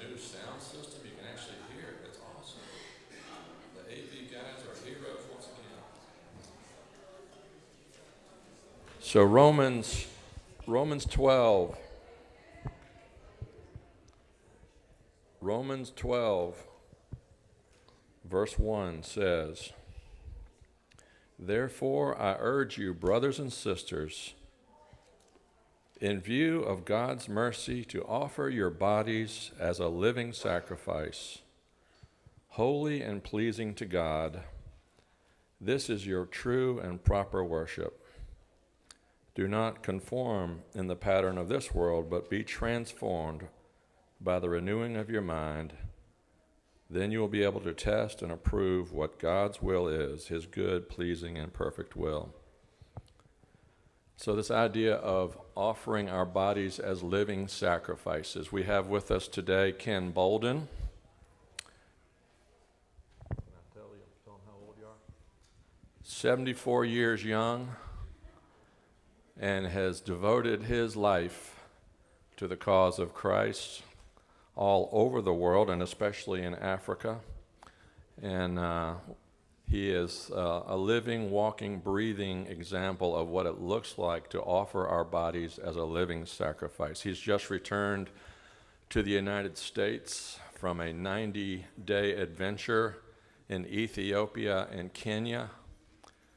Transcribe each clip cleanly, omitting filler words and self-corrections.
new sound system. You can actually hear it. It's awesome. The AV guys are heroes once again. So Romans 12. Romans 12, verse 1 says, "Therefore I urge you, brothers and sisters, in view of God's mercy, to offer your bodies as a living sacrifice, holy and pleasing to God. This is your true and proper worship. Do not conform in the pattern of this world, but be transformed by the renewing of your mind. Then you will be able to test and approve what God's will is, his good, pleasing, and perfect will." So this idea of offering our bodies as living sacrifices. We have with us today Ken Bolden. Can I tell them how old you are? 74 years young, and has devoted his life to the cause of Christ all over the world, and especially in Africa. And he is a living, walking, breathing example of what it looks like to offer our bodies as a living sacrifice. He's just returned to the United States from a 90-day adventure in Ethiopia and Kenya,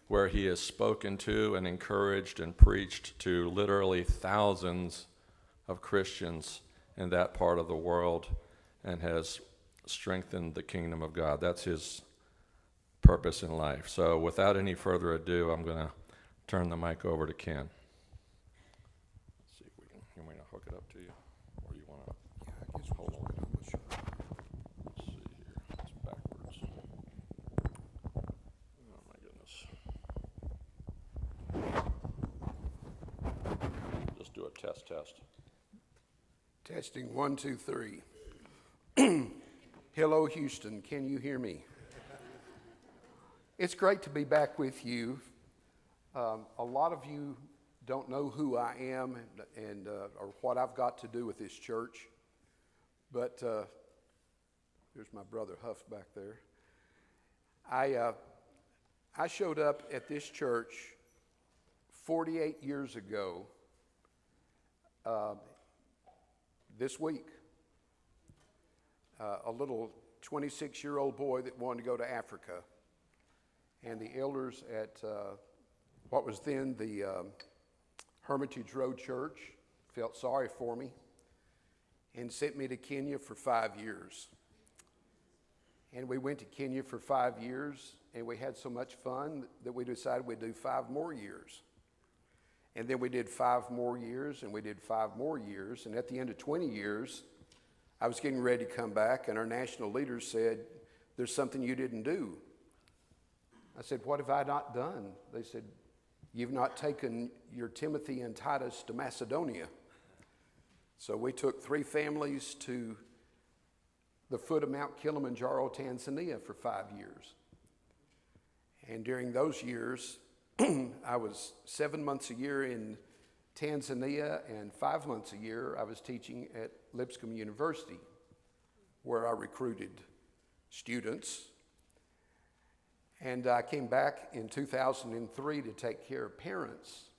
where he has spoken to and encouraged and preached to literally thousands of Christians in that part of the world, and has strengthened the kingdom of God. That's his purpose in life. So without any further ado, I'm going to turn the mic over to Ken. Let's see if we can, you want me to hook it up to you, or you want to? Yeah, I guess we'll hold on. Sure. Let's see here, it's backwards. Oh my goodness. Just do a test. Testing 1, 2, 3. Hello, Houston. Can you hear me? It's great to be back with you. A lot of you don't know who I am and or what I've got to do with this church. But there's my brother Huff back there. I showed up at this church 48 years ago. This week, a little 26-year-old boy that wanted to go to Africa, and the elders at what was then the Hermitage Road Church felt sorry for me and sent me to Kenya for 5 years. And we went to Kenya for 5 years, and we had so much fun that we decided we'd do 5 more years. And then we did 5 more years, and we did 5 more years. And at the end of 20 years, I was getting ready to come back, and our national leaders said, "There's something you didn't do." I said, "What have I not done?" They said, "You've not taken your Timothy and Titus to Macedonia." So we took 3 families to the foot of Mount Kilimanjaro, Tanzania for 5 years. And during those years, I was 7 months a year in Tanzania, and 5 months a year I was teaching at Lipscomb University, where I recruited students. And I came back in 2003 to take care of parents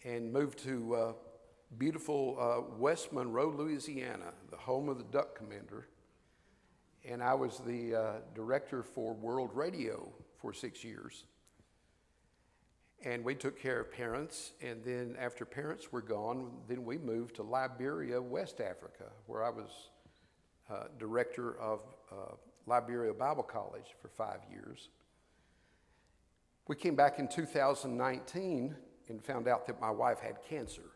and moved to beautiful West Monroe, Louisiana, the home of the Duck Commander. And I was the director for World Radio for 6 years. And we took care of parents, and then after parents were gone, then we moved to Liberia, West Africa, where I was director of Liberia Bible College for 5 years. We came back in 2019 and found out that my wife had cancer.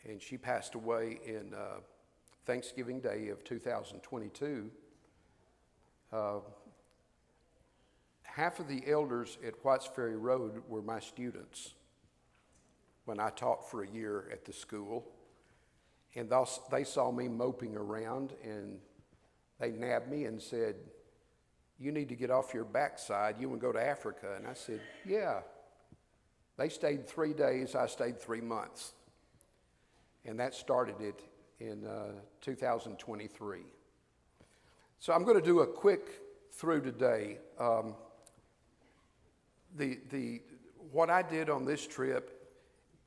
And she passed away in Thanksgiving Day of 2022. Half of the elders at Whites Ferry Road were my students when I taught for a year at the school. And they saw me moping around, and they nabbed me and said, "You need to get off your backside. You want to go to Africa?" And I said, "Yeah." They stayed 3 days. I stayed 3 months. And that started it in 2023. So I'm going to do a quick through today. What I did on this trip,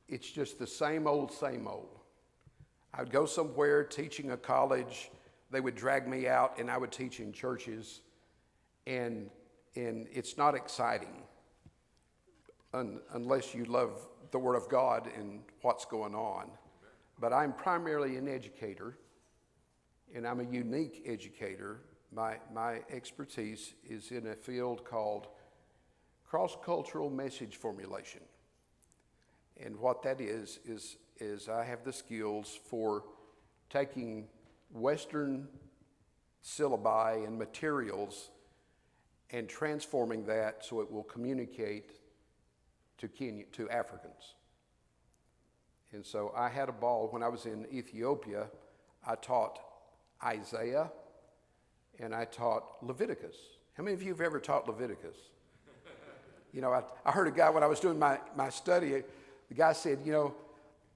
it's just the same old, same old. I would go somewhere teaching a college, they would drag me out and I would teach in churches, and it's not exciting unless you love the Word of God and what's going on. But I'm primarily an educator, and I'm a unique educator. My expertise is in a field called cross-cultural message formulation. And what that is I have the skills for taking Western syllabi and materials and transforming that so it will communicate to Africans. And so I had a ball when I was in Ethiopia. I taught Isaiah and I taught Leviticus. How many of you have ever taught Leviticus? You know, I heard a guy when I was doing my study, the guy said,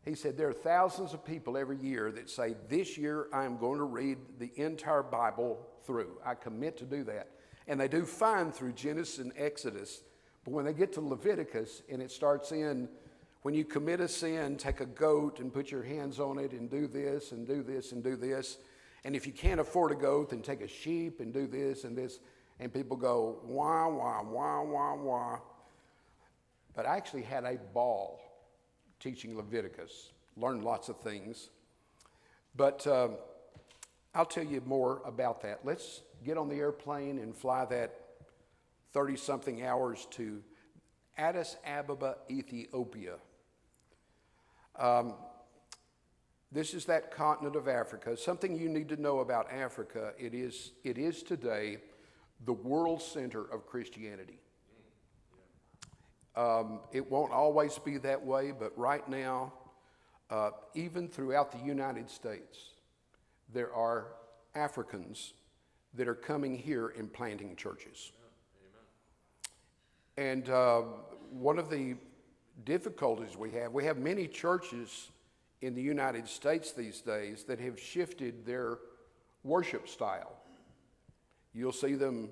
he said, there are thousands of people every year that say, this year I am going to read the entire Bible through. I commit to do that. And they do fine through Genesis and Exodus. But when they get to Leviticus and it starts in, when you commit a sin, take a goat and put your hands on it and do this and do this and do this. And if you can't afford a goat, then take a sheep and do this and this. And people go, wah, wah, wah, wah, wah. But I actually had a ball teaching Leviticus. Learned lots of things. But I'll tell you more about that. Let's get on the airplane and fly that 30-something hours to Addis Ababa, Ethiopia. This is that continent of Africa. Something you need to know about Africa, it is today the world center of Christianity. It won't always be that way, but right now, even throughout the United States, there are Africans that are coming here and planting churches. And one of the difficulties we have many churches in the United States these days that have shifted their worship style. You'll see them,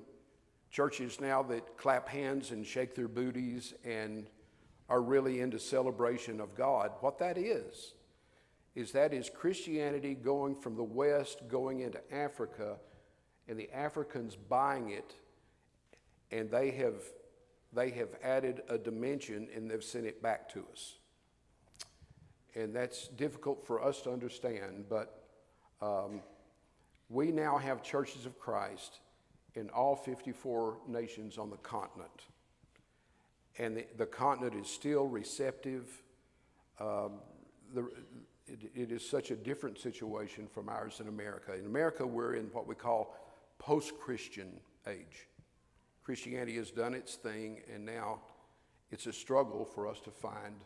churches now that clap hands and shake their booties and are really into celebration of God. What that is Christianity going from the West, going into Africa, and the Africans buying it, and they have added a dimension and they've sent it back to us. And that's difficult for us to understand, but we now have churches of Christ in all 54 nations on the continent. And the continent is still receptive. It is such a different situation from ours in America. In America, we're in what we call post-Christian age. Christianity has done its thing, and now it's a struggle for us to find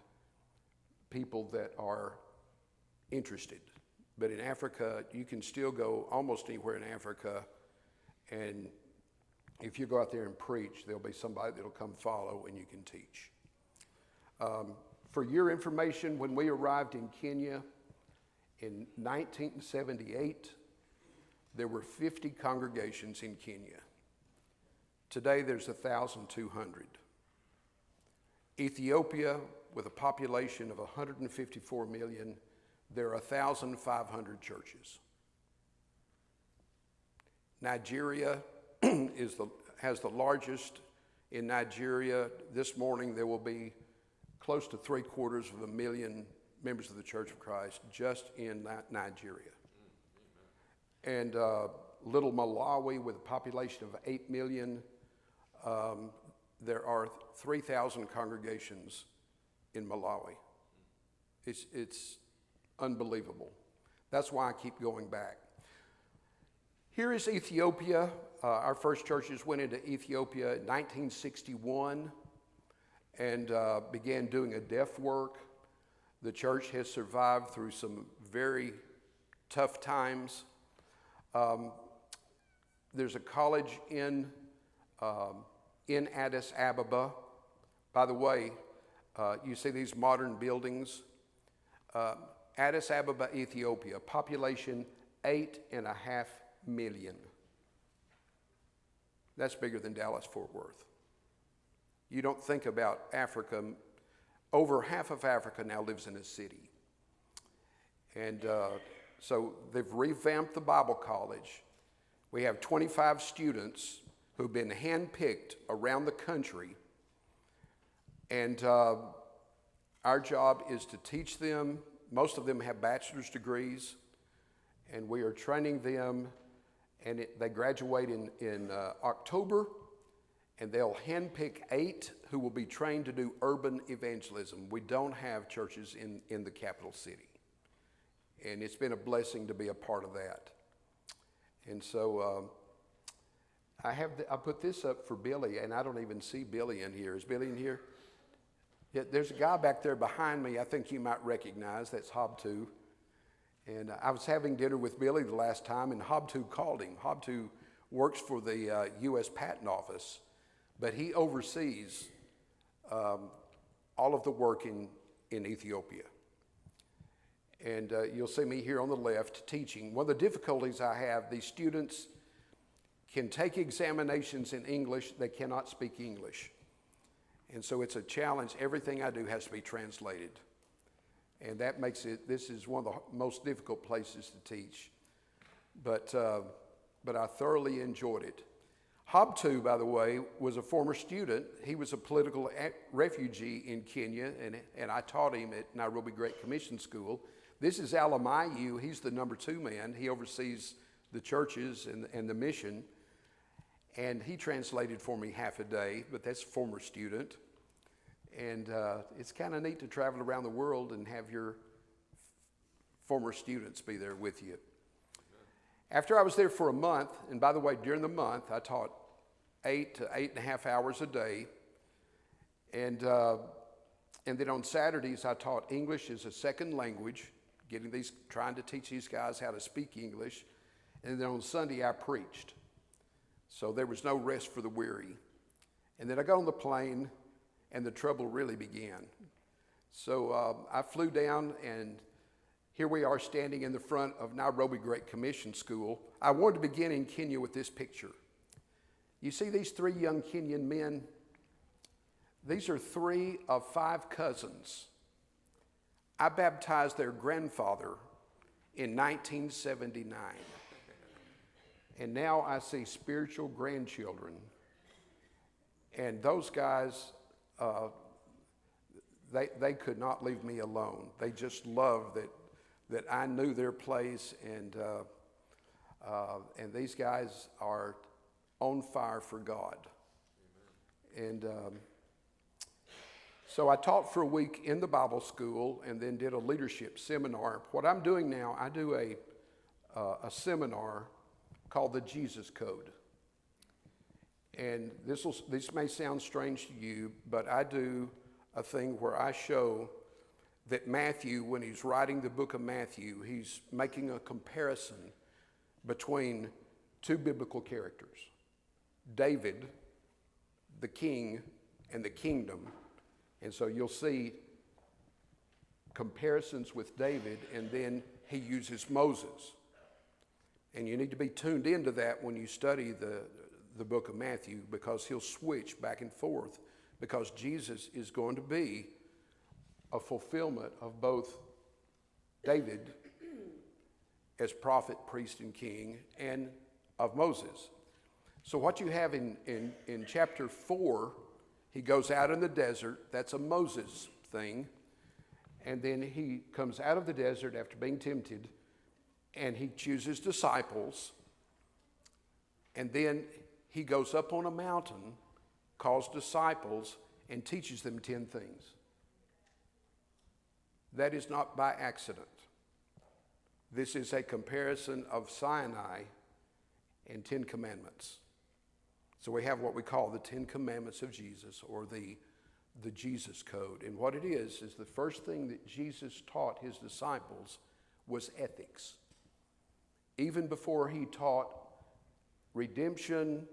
people that are interested. But in Africa, you can still go almost anywhere in Africa, and if you go out there and preach, there'll be somebody that'll come follow and you can teach. For your information, when we arrived in Kenya in 1978, there were 50 congregations in Kenya. Today, there's 1,200. Ethiopia, with a population of 154 million, there are 1,500 churches. Nigeria has the largest. In Nigeria, this morning there will be close to 750,000 members of the Church of Christ just in Nigeria. And little Malawi, with a population of 8 million, there are 3,000 congregations in Malawi. It's unbelievable. That's why I keep going back. Here is Ethiopia. Our first churches went into Ethiopia in 1961 and began doing a deaf work. The church has survived through some very tough times. There's a college in Addis Ababa. By the way, you see these modern buildings. Addis Ababa, Ethiopia, population 8.5 million. That's bigger than Dallas-Fort Worth. You don't think about Africa. Over half of Africa now lives in a city. And so they've revamped the Bible College. We have 25 students who've been handpicked around the country. And our job is to teach them. Most of them have bachelor's degrees. And we are training them. And they graduate in October. And they'll handpick 8 who will be trained to do urban evangelism. We don't have churches in the capital city. And it's been a blessing to be a part of that. And so I put this up for Billy, and I don't even see Billy in here. Is Billy in here? Yeah, there's a guy back there behind me I think you might recognize. That's Hobtu. And I was having dinner with Billy the last time, and Hobtu called him. Hobtu works for the U.S. Patent Office, but he oversees all of the work in Ethiopia. And you'll see me here on the left teaching. One of the difficulties I have, these students can take examinations in English, they cannot speak English. And so it's a challenge. Everything I do has to be translated. And that makes it, this is one of the most difficult places to teach. But I thoroughly enjoyed it. Hobtu, by the way, was a former student. He was a political refugee in Kenya, and I taught him at Nairobi Great Commission School. This is Alamayu. He's the number 2 man. He oversees the churches and the mission. And he translated for me half a day, but that's a former student. And it's kind of neat to travel around the world and have your former students be there with you. After I was there for a month, and by the way, during the month, I taught 8 to 8.5 hours a day. And then on Saturdays, I taught English as a second language, trying to teach these guys how to speak English. And then on Sunday, I preached. So there was no rest for the weary. And then I got on the plane, and the trouble really began. So I flew down, and here we are standing in the front of Nairobi Great Commission School. I wanted to begin in Kenya with this picture. You see these 3 young Kenyan men? These are 3 of 5 cousins. I baptized their grandfather in 1979. And now I see spiritual grandchildren. And those guys, they could not leave me alone. They just loved that I knew their place, and these guys are on fire for God. Amen. And so I taught for a week in the Bible school, and then did a leadership seminar. What I'm doing now, I do a seminar called the Jesus Code. And this may sound strange to you, but I do a thing where I show that Matthew, when he's writing the book of Matthew, he's making a comparison between 2 biblical characters, David, the king, and the kingdom. And so you'll see comparisons with David, and then he uses Moses. And you need to be tuned into that when you study the book of Matthew, because he'll switch back and forth, because Jesus is going to be a fulfillment of both David as prophet, priest, and king, and of Moses. So what you have in chapter 4, he goes out in the desert. That's a Moses thing. And then he comes out of the desert after being tempted, and he chooses disciples. And then he goes up on a mountain, calls disciples, and teaches them 10 things. That is not by accident. This is a comparison of Sinai and 10 commandments. So we have what we call the 10 commandments of Jesus, or the Jesus Code. And what it is the first thing that Jesus taught his disciples was ethics. Even before he taught redemption,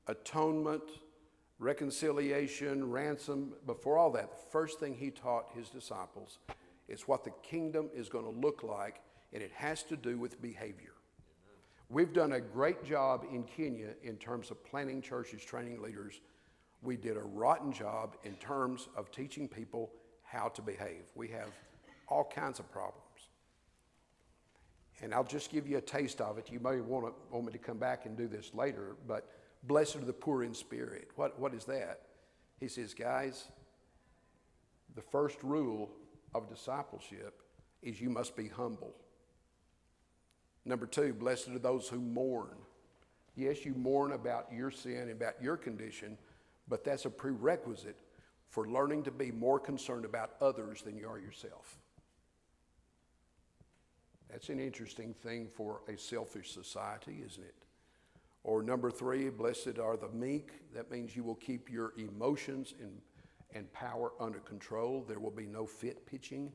atonement, reconciliation, ransom, before all that, the first thing he taught his disciples It's what the kingdom is going to look like, and it has to do with behavior. We've done a great job in Kenya in terms of planting churches, training leaders. We did a rotten job in terms of teaching people how to behave. We have all kinds of problems. And I'll just give you a taste of it. You may want me to come back and do this later, but blessed are the poor in spirit. What is that? He says, guys, the first rule of discipleship is you must be humble. Number 2, blessed are those who mourn. Yes, you mourn about your sin and about your condition, but that's a prerequisite for learning to be more concerned about others than you are yourself. That's an interesting thing for a selfish society, isn't it? Or number 3, blessed are the meek. That means you will keep your emotions and power under control. There will be no fit pitching.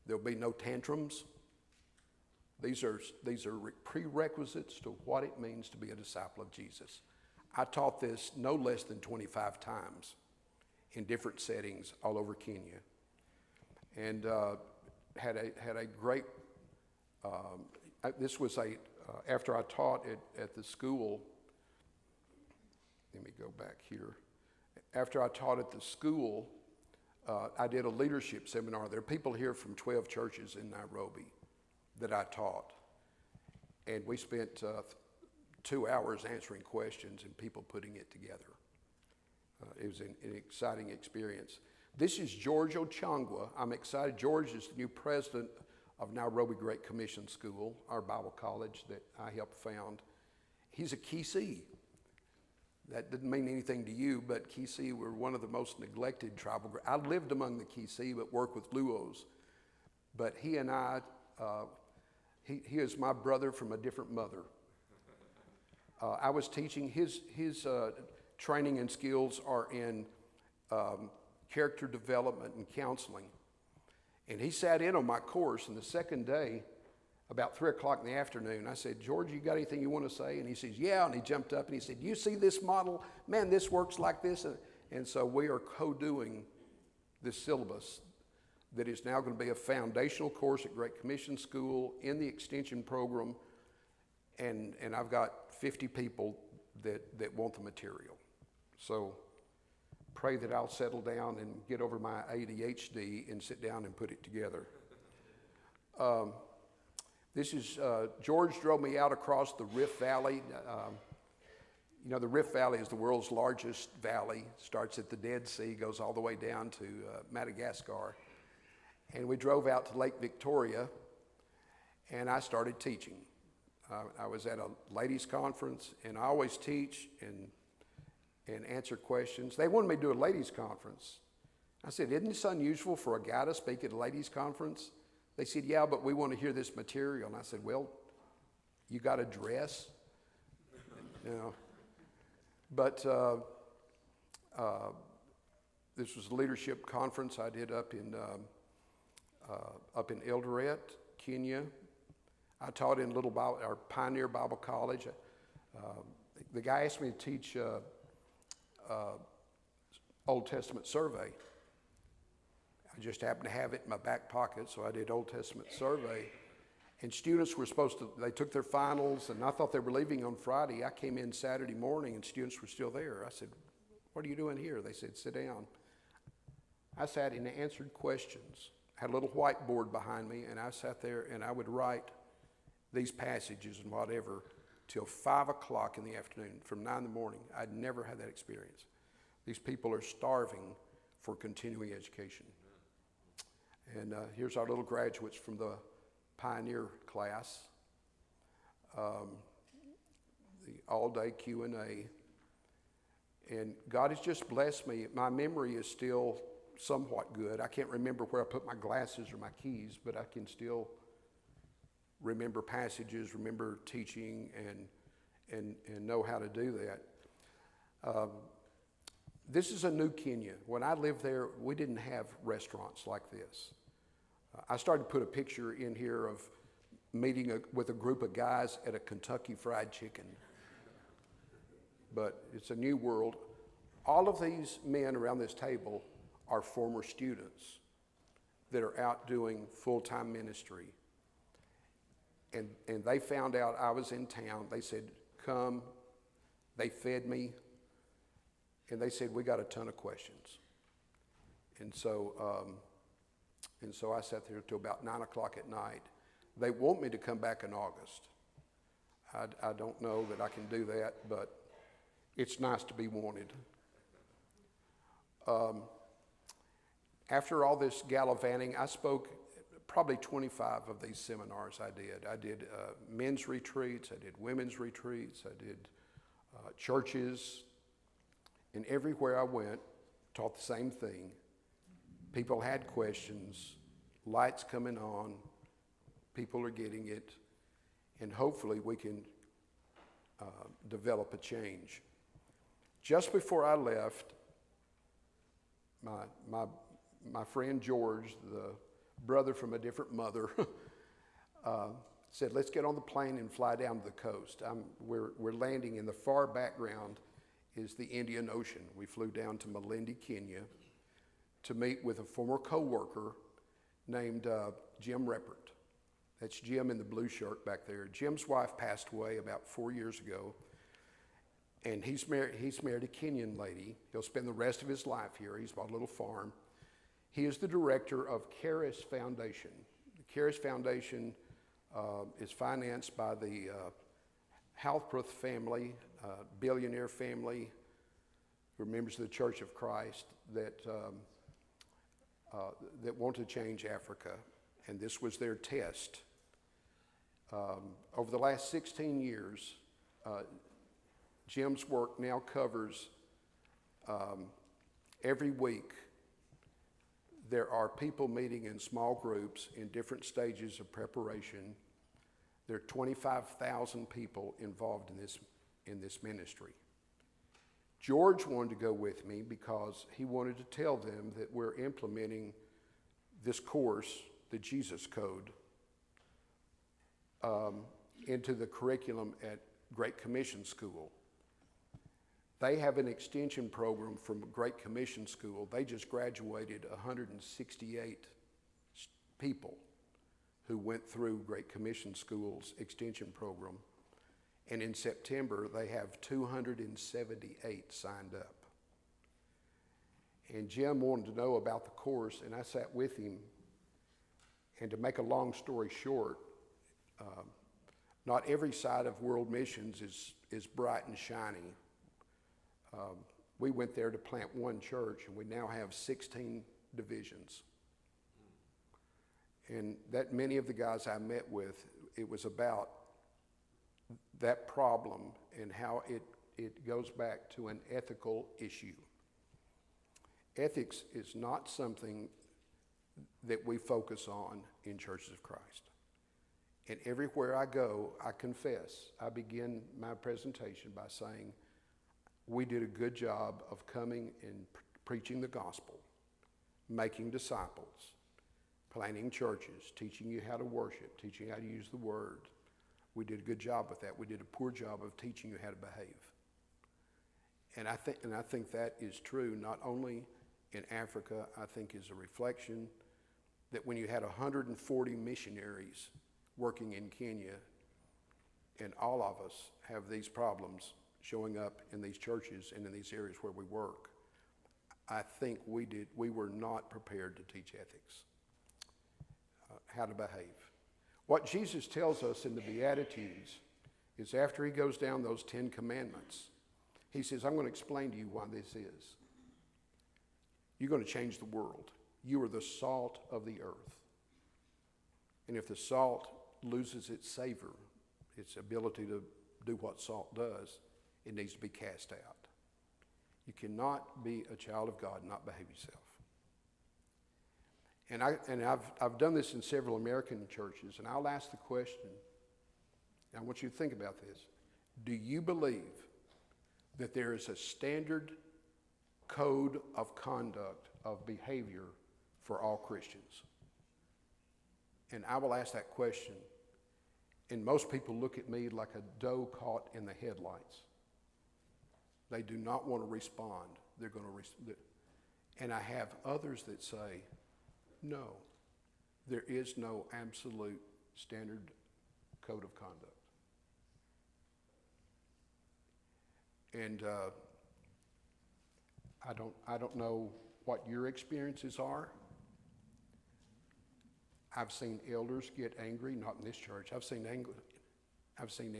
There will be no tantrums. These are prerequisites to what it means to be a disciple of Jesus. I taught this no less than 25 times in different settings all over Kenya, and had a great. This was after I taught at the school. Let me go back here. After I taught at the school, I did a leadership seminar. There are people here from 12 churches in Nairobi that I taught. And we spent 2 hours answering questions and people putting it together. It was an exciting experience. This is George Ochangwa. I'm excited. George is the new president of Nairobi Great Commission School, our Bible college that I helped found. He's a Kisii. That didn't mean anything to you, but Kisii were one of the most neglected tribal groups. I lived among the Kisii, but worked with Luos. But he and I, he is my brother from a different mother. I was teaching his training and skills are in character development and counseling. And he sat in on my course, and the second day, about 3 o'clock in the afternoon, I said, George, you got anything you want to say? And he says, yeah, and he jumped up and he said, you see this model? Man, this works like this. And so we are co-doing this syllabus that is now going to be a foundational course at Great Commission School in the extension program, and I've got 50 people that want the material. So pray that I'll settle down and get over my ADHD and sit down and put it together. This is, George drove me out across the Rift Valley. You know, the Rift Valley is the world's largest valley. Starts at the Dead Sea, goes all the way down to Madagascar. And we drove out to Lake Victoria, and I started teaching. I was at a ladies' conference, and I always teach and answer questions. They wanted me to do a ladies' conference. I said, isn't this unusual for a guy to speak at a ladies' conference? They said, yeah, but we want to hear this material. And I said, well, you got a dress? You know. But this was a leadership conference I did up in Eldoret, Kenya. I taught in our Pioneer Bible College. The guy asked me to teach Old Testament survey. I just happened to have it in my back pocket, so I did Old Testament survey. And students were they took their finals, and I thought they were leaving on Friday. I came in Saturday morning, and students were still there. I said, what are you doing here? They said, sit down. I sat and answered questions. I had a little whiteboard behind me, and I sat there, and I would write these passages and whatever till 5 o'clock in the afternoon, from 9 in the morning. I'd never had that experience. These people are starving for continuing education. And here's our little graduates from the Pioneer class. The all-day Q&A. And God has just blessed me. My memory is still somewhat good. I can't remember where I put my glasses or my keys, but I can still remember passages, remember teaching, and know how to do that. This is a new Kenya. When I lived there, we didn't have restaurants like this. I started to put a picture in here of meeting with a group of guys at a Kentucky Fried Chicken. But it's a new world. All of these men around this table are former students. that are out doing full-time ministry. And they found out I was in town. They said, come. They fed me. And they said, we got a ton of questions. And so I sat there till about 9 o'clock at night. They want me to come back in August. I don't know that I can do that, but it's nice to be wanted. After all this gallivanting, I spoke probably 25 of these seminars I did. I did men's retreats, I did women's retreats, I did churches, and everywhere I went, taught the same thing. People had questions, lights coming on, people are getting it, and hopefully we can develop a change. Just before I left, my friend George, the brother from a different mother, said, let's get on the plane and fly down to the coast. We're landing in the far background is the Indian Ocean. We flew down to Malindi, Kenya, to meet with a former co-worker named Jim Reppert. That's Jim in the blue shirt back there. Jim's wife passed away about 4 years ago, and he's married a Kenyan lady. He'll spend the rest of his life here. He's bought a little farm. He is the director of Charis Foundation. The Charis Foundation is financed by the Halfproof family, billionaire family, who are members of the Church of Christ that want to change Africa. And this was their test. Over the last 16 years, Jim's work now covers every week. There are people meeting in small groups in different stages of preparation. There are 25,000 people involved in this ministry. George wanted to go with me because he wanted to tell them that we're implementing this course, the Jesus Code, into the curriculum at Great Commission School. They have an extension program from Great Commission School. They just graduated 168 people who went through Great Commission School's extension program. And in September, they have 278 signed up. And Jim wanted to know about the course, and I sat with him. And to make a long story short, not every side of world missions is bright and shiny. We went there to plant one church, and we now have 16 divisions. And that many of the guys I met with, it was about that problem and how it goes back to an ethical issue. Ethics is not something that we focus on in Churches of Christ. And everywhere I go, I confess, I begin my presentation by saying, we did a good job of coming and preaching the gospel, making disciples, planting churches, teaching you how to worship, teaching you how to use the word. We did a good job with that. We did a poor job of teaching you how to behave. And I think that is true not only in Africa. I think is a reflection that when you had 140 missionaries working in Kenya, and all of us have these problems showing up in these churches and in these areas where we work, I think we were not prepared to teach ethics, how to behave. What Jesus tells us in the Beatitudes is after he goes down those 10 commandments, he says, I'm going to explain to you why this is. You're going to change the world. You are the salt of the earth. And if the salt loses its savor, its ability to do what salt does, it needs to be cast out. You cannot be a child of God and not behave yourself. And I've done this in several American churches, and I'll ask the question, and I want you to think about this. Do you believe that there is a standard code of conduct, of behavior for all Christians? And I will ask that question, and most people look at me like a doe caught in the headlights. They do not want to respond. They're going to and I have others that say, no, There is no absolute standard code of conduct. And I don't know what your experiences are. I've seen elders get angry, not in this church. I've seen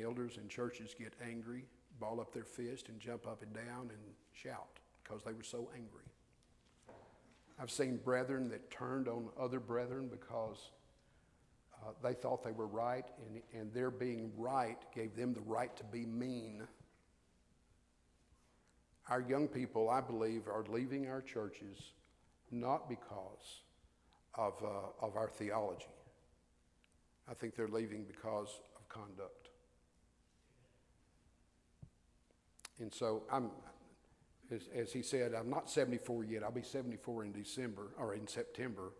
elders in churches get angry, ball up their fist and jump up and down and shout because they were so angry. I've seen brethren that turned on other brethren because they thought they were right, and their being right gave them the right to be mean. Our young people, I believe, are leaving our churches not because of our theology. I think they're leaving because of conduct. And so as he said, I'm not 74 yet. I'll be 74 in December or in September.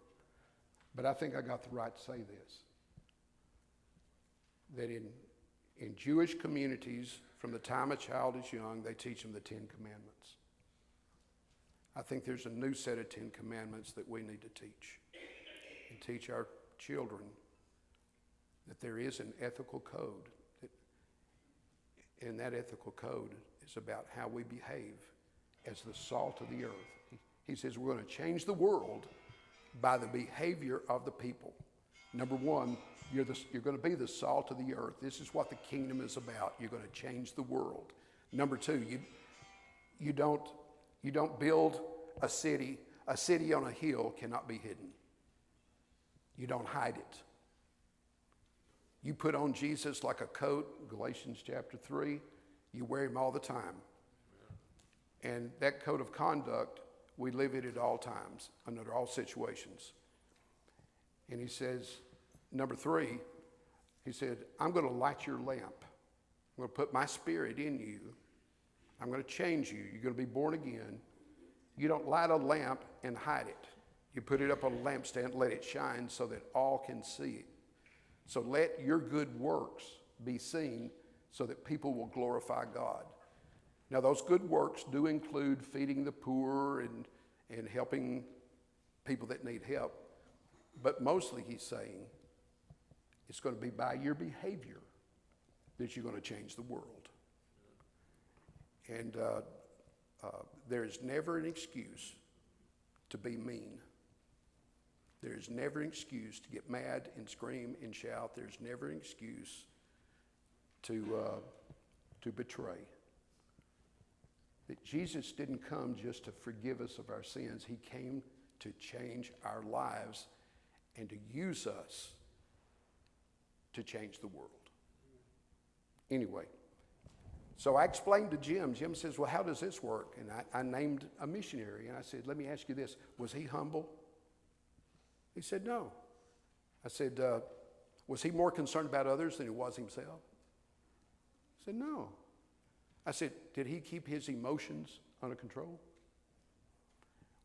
But I think I got the right to say this. That in Jewish communities, from the time a child is young, they teach them the Ten Commandments. I think there's a new set of Ten Commandments that we need to teach. And teach our children that there is an ethical code. And that ethical code is about how we behave as the salt of the earth. He says we're going to change the world by the behavior of the people. Number one, you're going to be the salt of the earth. This is what the kingdom is about. You're going to change the world. Number two, you don't build a city. A city on a hill cannot be hidden. You don't hide it. You put on Jesus like a coat, Galatians chapter 3. You wear him all the time. And that code of conduct, we live it at all times, under all situations. And he says, number 3, he said, I'm going to light your lamp. I'm going to put my spirit in you. I'm going to change you. You're going to be born again. You don't light a lamp and hide it. You put it up on a lampstand, let it shine so that all can see it. So let your good works be seen so that people will glorify God. Now those good works do include feeding the poor and helping people that need help. But mostly he's saying it's going to be by your behavior that you're going to change the world. And there is never an excuse to be mean. There's never an excuse to get mad and scream and shout. There's never an excuse to betray. That Jesus didn't come just to forgive us of our sins. He came to change our lives and to use us to change the world. Anyway, so I explained to Jim. Jim says, well, how does this work? And I named a missionary, and I said, let me ask you this. Was he humble? He said, no. I said, was he more concerned about others than he was himself? He said, no. I said, did he keep his emotions under control?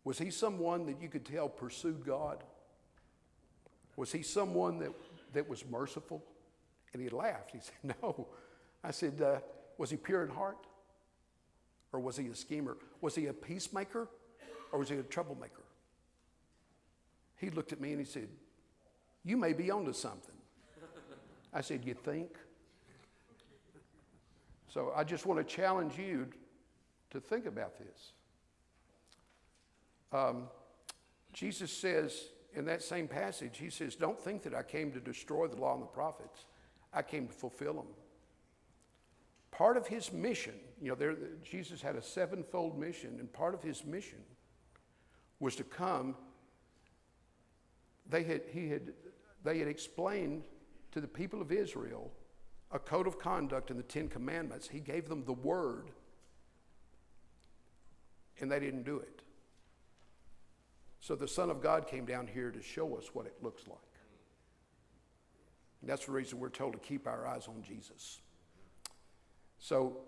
Was he someone that you could tell pursued God? Was he someone that was merciful? And he laughed. He said, no. I said, was he pure in heart? Or was he a schemer? Was he a peacemaker? Or was he a troublemaker? He looked at me and he said, you may be onto something. I said, you think? So I just want to challenge you to think about this. Jesus says in that same passage, he says, don't think that I came to destroy the law and the prophets. I came to fulfill them. Part of his mission, Jesus had a 7-fold mission, and part of his mission was to come. They had explained to the people of Israel a code of conduct in the Ten Commandments. He gave them the word, and they didn't do it. So the Son of God came down here to show us what it looks like. And that's the reason we're told to keep our eyes on Jesus. So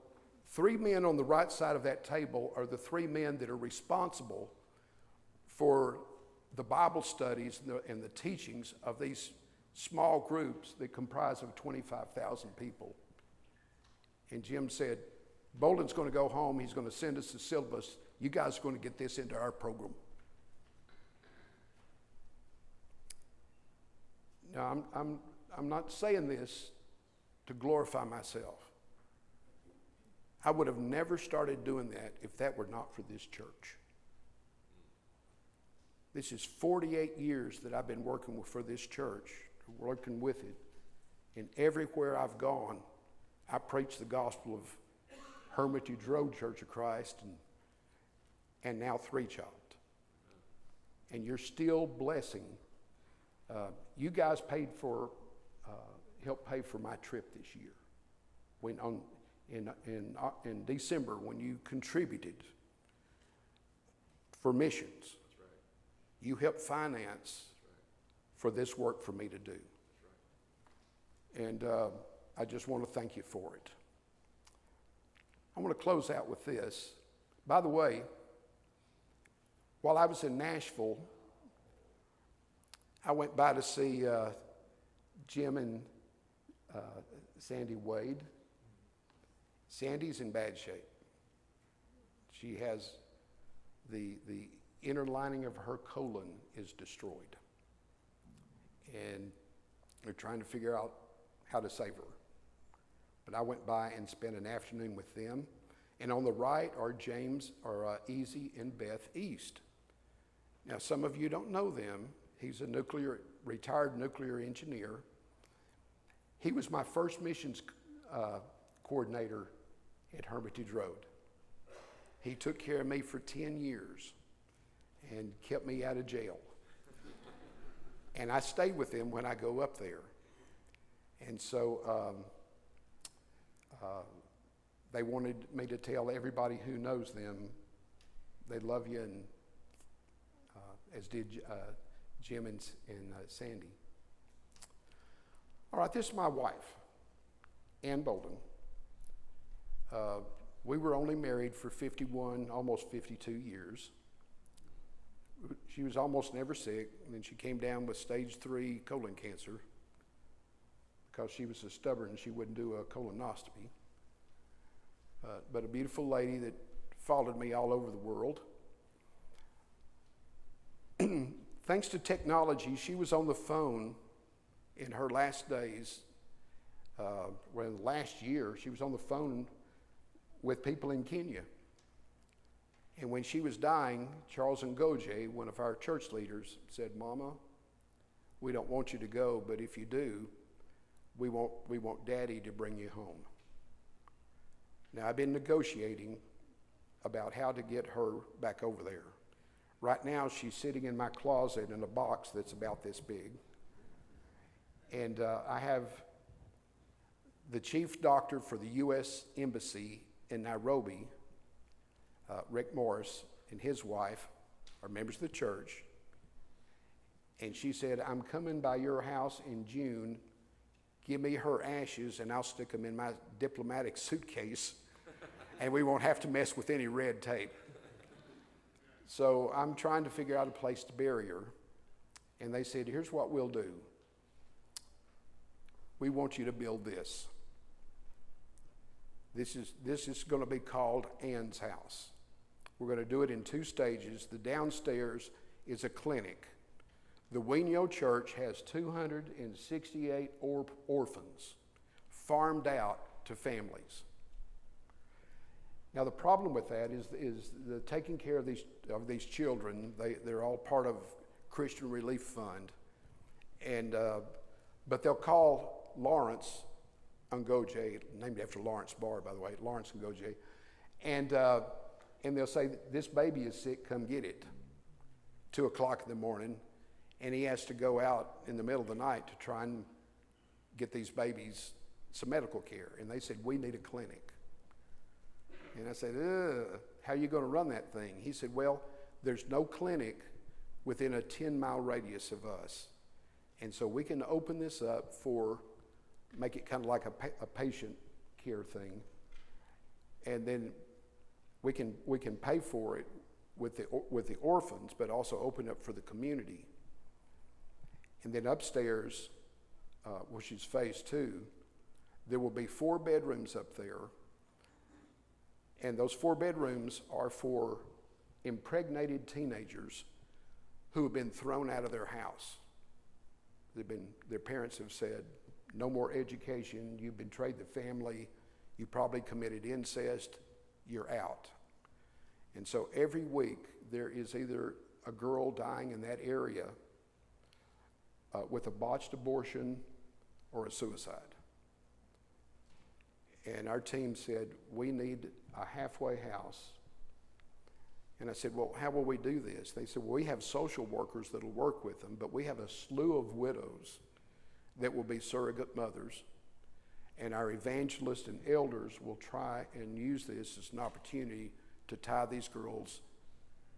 3 men on the right side of that table are the 3 men that are responsible for the Bible studies and the teachings of these small groups that comprise of 25,000 people. And Jim said, Bolden's going to go home. He's going to send us the syllabus. You guys are going to get this into our program. Now, I'm not saying this to glorify myself. I would have never started doing that if that were not for this church. This is 48 years that I've been working for this church, working with it. And everywhere I've gone, I preach the gospel of Hermitage Road Church of Christ and now Three Child. And you're still blessing. You guys helped pay for my trip this year. In December, when you contributed for missions, you helped finance for this work for me to do. And I just want to thank you for it. I want to close out with this. By the way, while I was in Nashville, I went by to see Jim and Sandy Wade. Sandy's in bad shape. She has the inner lining of her colon is destroyed. And they're trying to figure out how to save her. But I went by and spent an afternoon with them. And on the right are Easy and Beth East. Now, some of you don't know them. He's a retired nuclear engineer. He was my first missions coordinator at Hermitage Road. He took care of me for 10 years and kept me out of jail. And I stay with him when I go up there. And so they wanted me to tell everybody who knows them they love you, and as did Jim and Sandy. All right, this is my wife, Ann Bolden. We were only married for 51, almost 52 years. She was almost never sick, and then she came down with stage 3 colon cancer because she was so stubborn she wouldn't do a colonoscopy. But a beautiful lady that followed me all over the world. Thanks to technology, she was on the phone in her last days. Last year, she was on the phone with people in Kenya. And when she was dying, Charles Ngoje, one of our church leaders, said, "Mama, we don't want you to go, but if you do, we want Daddy to bring you home." Now, I've been negotiating about how to get her back over there. Right now, she's sitting in my closet in a box that's about this big. And I have the chief doctor for the U.S. Embassy in Nairobi, Rick Morris, and his wife are members of the church. And she said, "I'm coming by your house in June. Give me her ashes and I'll stick them in my diplomatic suitcase and we won't have to mess with any red tape." So I'm trying to figure out a place to bury her. And they said, "Here's what we'll do. We want you to build this. This is going to be called Ann's house. We're going to do it in 2 stages. The downstairs is a clinic. The Weenyo Church has 268 orphans farmed out to families. Now the problem with that is the taking care of these children. They're all part of Christian Relief Fund, and but they'll call Lawrence Ngoje, named after Lawrence Barr, by the way, Lawrence Ngoje, and they'll say, "This baby is sick, come get it." 2 o'clock in the morning, and he has to go out in the middle of the night to try and get these babies some medical care. And they said, "We need a clinic." And I said, "How are you going to run that thing?" He said, "Well, there's no clinic within a 10-mile radius of us. And so we can open this up make it kind of like a patient care thing. And then we can pay for it with the orphans, but also open up for the community." And then upstairs, which is phase 2, there will be 4 bedrooms up there. And those 4 bedrooms are for impregnated teenagers who have been thrown out of their house. their parents have said, no more education, you've betrayed the family, you probably committed incest, you're out. And so every week there is either a girl dying in that area with a botched abortion or a suicide. And our team said, we need a halfway house. And I said, well, how will we do this? They said, well, we have social workers that'll work with them, but we have a slew of widows that will be surrogate mothers. And our evangelists and elders will try and use this as an opportunity to tie these girls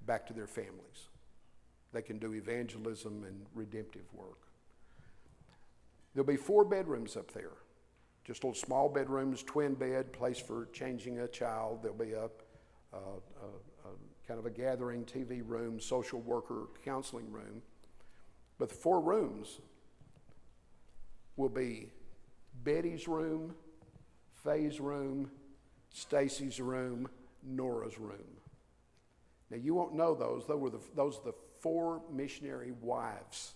back to their families. They can do evangelism and redemptive work. There'll be 4 bedrooms up there, just little small bedrooms, twin bed, place for changing a child. There'll be a kind of a gathering TV room, social worker counseling room. But the 4 rooms will be Betty's room, Faye's room, Stacy's room, Nora's room. Now you won't know those. Those are the 4 missionary wives.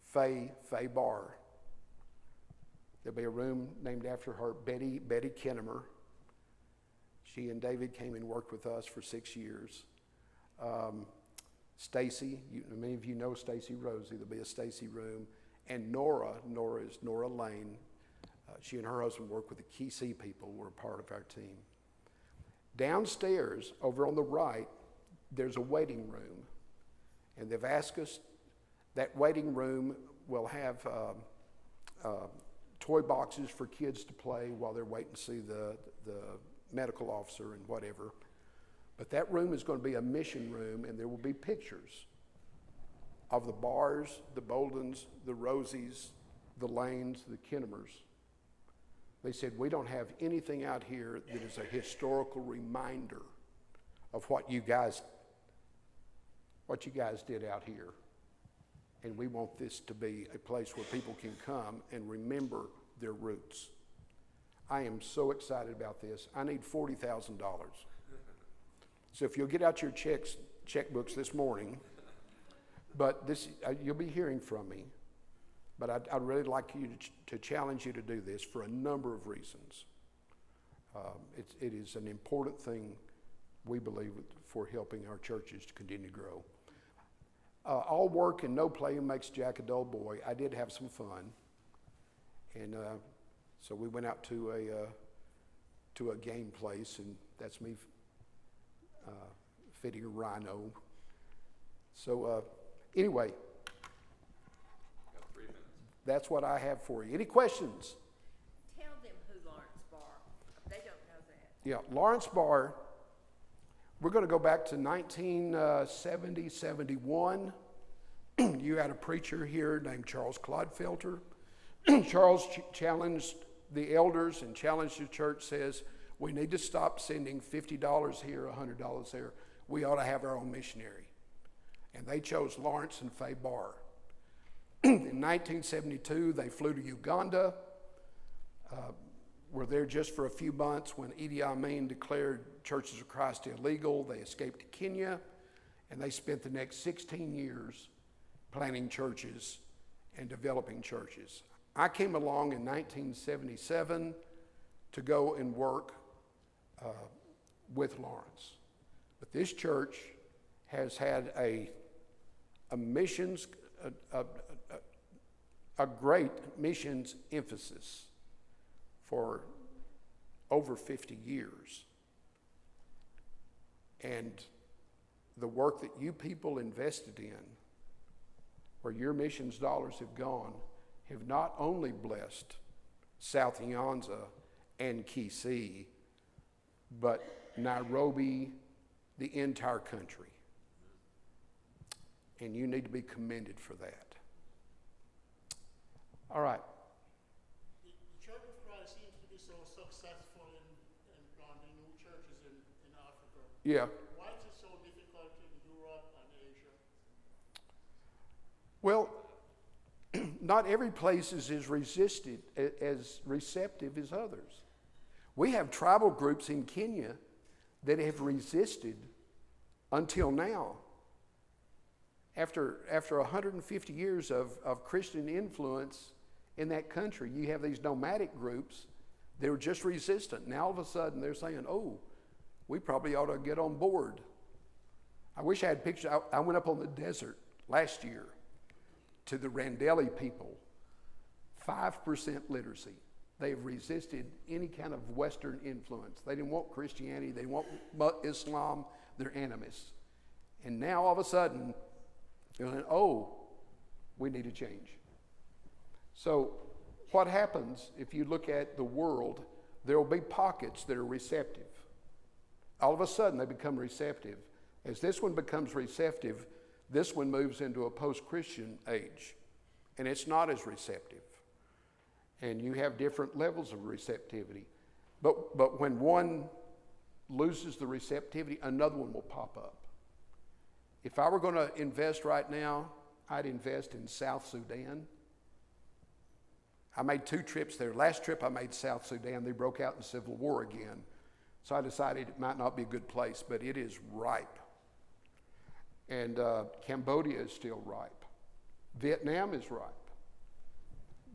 Faye Barr. There'll be a room named after her, Betty Kinnemer. She and David came and worked with us for 6 years. Stacy, many of you know Stacy Rosie. There'll be a Stacy room. And Nora is Nora Lane. She and her husband work with the Key people, were a part of our team. Downstairs, over on the right, there's a waiting room. And they've asked us, that waiting room will have toy boxes for kids to play while they're waiting to see the medical officer and whatever. But that room is going to be a mission room, and there will be pictures of the Barrs, the Boldens, the Rosies, the Lanes, the Kinnemers. They said, we don't have anything out here that is a historical reminder of what you guys did out here. And we want this to be a place where people can come and remember their roots. I am so excited about this. I need $40,000. So if you'll get out your checkbooks this morning, but this you'll be hearing from me. But I'd really like you to challenge you to do this for a number of reasons. It is an important thing, we believe, for helping our churches to continue to grow. All work and no play makes Jack a dull boy. I did have some fun. And so we went out to a game place, and that's me fitting a rhino. So anyway, that's what I have for you. Any questions? Tell them who Lawrence Barr. They don't know that. Yeah, Lawrence Barr. We're going to go back to 1970, 71. You had a preacher here named Charles Clodfelter. Charles challenged the elders and challenged the church, says, we need to stop sending $50 here, $100 there. We ought to have our own missionary. And they chose Lawrence and Faye Barr. In 1972, they flew to Uganda. Were there just for a few months when Idi Amin declared Churches of Christ illegal. They escaped to Kenya, and they spent the next 16 years planting churches and developing churches. I came along in 1977 to go and work with Lawrence. But this church has had a missions, a great missions emphasis for over 50 years. And the work that you people invested in, where your missions dollars have gone, have not only blessed South Nyanza and Kisii, but Nairobi, the entire country. And you need to be commended for that. All right. The Church of Christ seems to be so successful in planting new churches in Africa. Yeah. Why is it so difficult in Europe and Asia? Well, not every place is as receptive as others. We have tribal groups in Kenya that have resisted until now. After 150 years of Christian influence in that country, you have these nomadic groups that are just resistant. Now all of a sudden they're saying, oh, we probably ought to get on board. I wish I had pictures. I went up on the desert last year to the Randeli people. 5% literacy. They've resisted any kind of Western influence. They didn't want Christianity. They want Islam. They're animists. And now all of a sudden, they're like, oh, we need to change. So what happens if you look at the world, there will be pockets that are receptive. All of a sudden, they become receptive. As this one becomes receptive, this one moves into a post-Christian age, and it's not as receptive. And you have different levels of receptivity. But when one loses the receptivity, another one will pop up. If I were going to invest right now, I'd invest in South Sudan. I made 2 trips there. Last trip I made South Sudan. They broke out in civil war again. So I decided it might not be a good place, but it is ripe. And Cambodia is still ripe. Vietnam is ripe.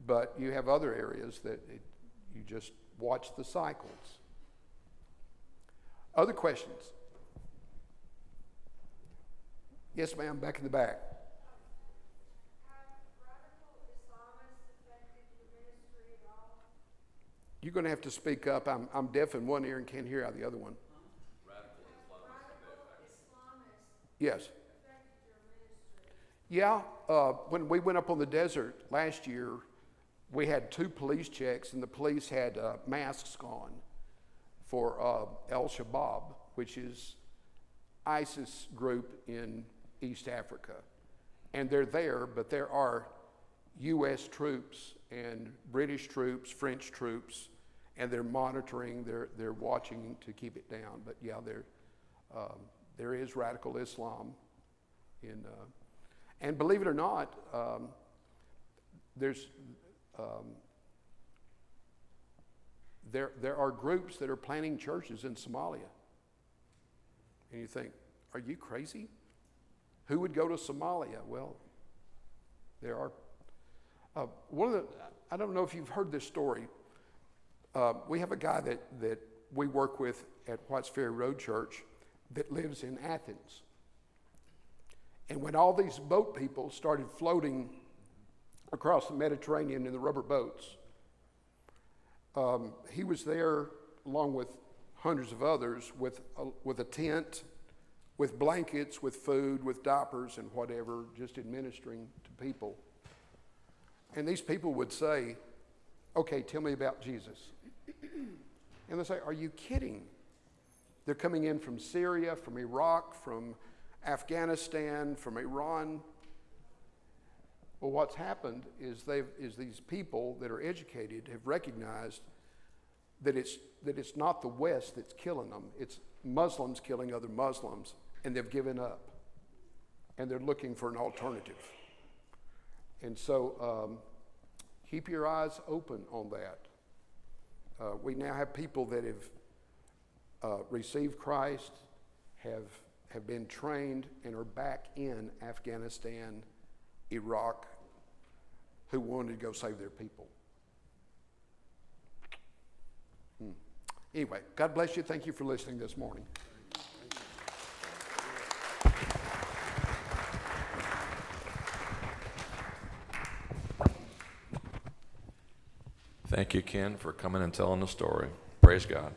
But you have other areas that you just watch the cycles. Other questions? Yes, ma'am, back in the back. Have radical Islamists affected your ministry at all? You're going to have to speak up. I'm deaf in one ear and can't hear out the other one. Radical Islamists Yes. affected your ministry? Yeah, when we went up on the desert last year, we had 2 police checks, and the police had masks on for Al-Shabaab, which is ISIS group in East Africa. And they're there, but there are U.S. troops and British troops, French troops, and they're monitoring, they're watching to keep it down. But yeah, there is radical Islam in, and believe it or not, there are groups that are planting churches in Somalia. And you think, are you crazy? Who would go to Somalia? Well, there are. I don't know if you've heard this story. We have a guy that we work with at Whites Ferry Road Church that lives in Athens. And when all these boat people started floating across the Mediterranean in the rubber boats, he was there along with hundreds of others with a tent, with blankets, with food, with diapers and whatever, just administering to people. And these people would say, okay, tell me about Jesus. And they say, are you kidding? They're coming in from Syria, from Iraq, from Afghanistan, from Iran. Well, what's happened is these people that are educated have recognized that it's not the West that's killing them. It's Muslims killing other Muslims, and they've given up. And they're looking for an alternative. And so keep your eyes open on that. We now have people that have received Christ, have been trained, and are back in Afghanistan, Iraq, who wanted to go save their people. Anyway, God bless you. Thank you for listening this morning. Thank you, Ken, for coming and telling the story. Praise God.